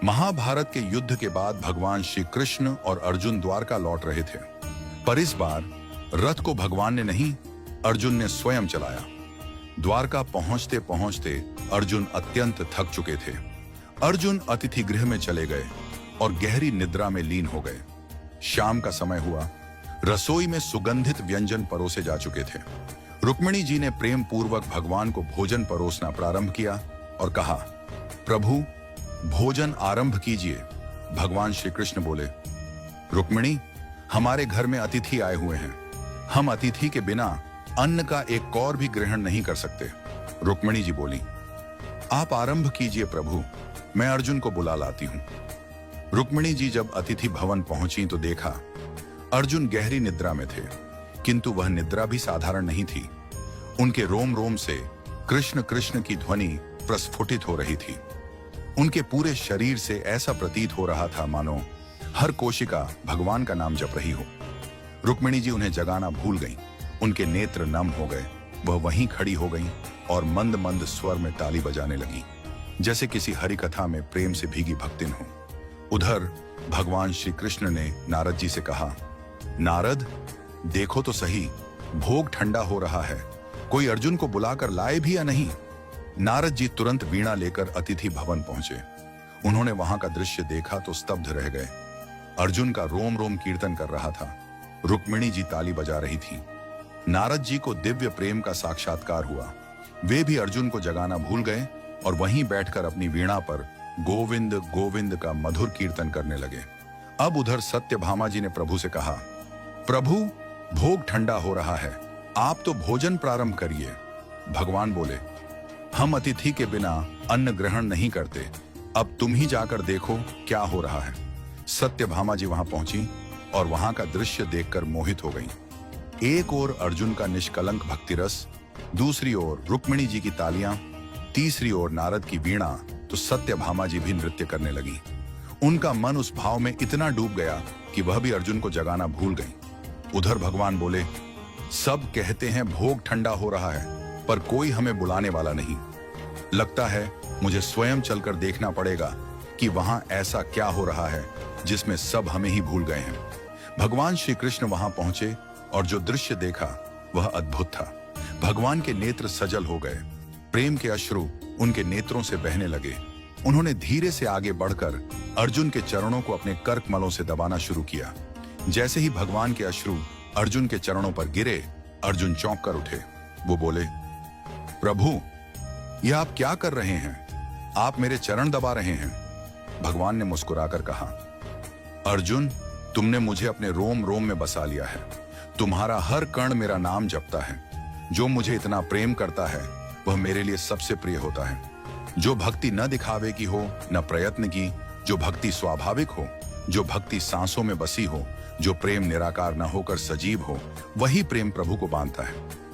महाभारत के युद्ध के बाद भगवान श्री कृष्ण और अर्जुन द्वारका लौट रहे थे, पर इस बार रथ को भगवान ने नहीं, अर्जुन ने स्वयं चलाया। द्वारका पहुंचते पहुंचते अर्जुन अत्यंत थक चुके थे। अर्जुन अतिथि गृह में चले गए और गहरी निद्रा में लीन हो गए। शाम का समय हुआ, रसोई में सुगंधित व्यंजन परोसे जा चुके थे। रुक्मिणी जी ने प्रेम पूर्वक भगवान को भोजन परोसना प्रारंभ किया और कहा, प्रभु भोजन आरंभ कीजिए। भगवान श्री कृष्ण बोले, रुक्मिणी हमारे घर में अतिथि आए हुए हैं, हम अतिथि के बिना अन्न का एक कौर भी ग्रहण नहीं कर सकते। रुक्मिणी जी बोली, आप आरंभ कीजिए प्रभु, मैं अर्जुन को बुला लाती हूं। रुक्मिणी जी जब अतिथि भवन पहुंची तो देखा अर्जुन गहरी निद्रा में थे, किंतु वह निद्रा भी साधारण नहीं थी। उनके रोम रोम से कृष्ण कृष्ण की ध्वनि प्रस्फुटित हो रही थी। उनके पूरे शरीर से ऐसा प्रतीत हो रहा था मानो हर कोशिका भगवान का नाम जप रही हो। रुक्मिणी जी उन्हें जगाना भूल गईं। उनके नेत्र नम हो गए। वह वहीं खड़ी हो गईं और मंद मंद स्वर में ताली बजाने लगी, जैसे किसी हरि कथा में प्रेम से भीगी भक्तिन हो। उधर भगवान श्री कृष्ण ने नारद जी से कहा, नारद देखो तो सही, भोग ठंडा हो रहा है, कोई अर्जुन को बुलाकर लाए भी या नहीं। नारद जी तुरंत वीणा लेकर अतिथि भवन पहुंचे। उन्होंने वहां का दृश्य देखा तो स्तब्ध रह गए। अर्जुन का रोम रोम कीर्तन कर रहा था, रुक्मिणी जी ताली बजा रही थी। नारद जी को दिव्य प्रेम का साक्षात्कार हुआ। वे भी अर्जुन को जगाना भूल गए और वहीं बैठकर अपनी वीणा पर गोविंद गोविंद का मधुर कीर्तन करने लगे। अब उधर सत्यभामा जी ने प्रभु से कहा, प्रभु भोग ठंडा हो रहा है, आप तो भोजन प्रारंभ करिए। भगवान बोले, हम अतिथि के बिना अन्न ग्रहण नहीं करते, अब तुम ही जाकर देखो क्या हो रहा है। सत्यभामा जी वहां पहुंची और वहां का दृश्य देखकर मोहित हो गईं। एक ओर अर्जुन का निष्कलंक भक्ति रस, दूसरी ओर रुक्मिणी जी की तालियां, तीसरी ओर नारद की वीणा, तो सत्यभामा जी भी नृत्य करने लगी। उनका मन उस भाव में इतना डूब गया कि वह भी अर्जुन को जगाना भूल गई। उधर भगवान बोले, सब कहते हैं भोग ठंडा हो रहा है, पर कोई हमें बुलाने वाला नहीं। लगता है मुझे स्वयं चलकर देखना पड़ेगा कि वहां ऐसा क्या हो रहा है जिसमें सब हमें ही भूल गए हैं। भगवान श्री कृष्ण वहां पहुंचे और जो दृश्य देखा वह अद्भुत था। भगवान के नेत्र सजल हो गए, प्रेम के अश्रु उनके नेत्रों से बहने लगे। उन्होंने धीरे से आगे बढ़कर अर्जुन के चरणों को अपने करकमलों से दबाना शुरू किया। जैसे ही भगवान के अश्रु अर्जुन के चरणों पर गिरे, अर्जुन चौंक कर उठे। वो बोले, प्रभु यह आप क्या कर रहे हैं? आप मेरे चरण दबा रहे हैं। भगवान ने मुस्कुराकर कहा, अर्जुन तुमने मुझे अपने रोम रोम में बसा लिया है, तुम्हारा हर कण मेरा नाम जपता है। जो मुझे इतना प्रेम करता है वह मेरे लिए सबसे प्रिय होता है। जो भक्ति न दिखावे की हो न प्रयत्न की, जो भक्ति स्वाभाविक हो, जो भक्ति सांसों में बसी हो, जो प्रेम निराकार न होकर सजीव हो, वही प्रेम प्रभु को बांधता है।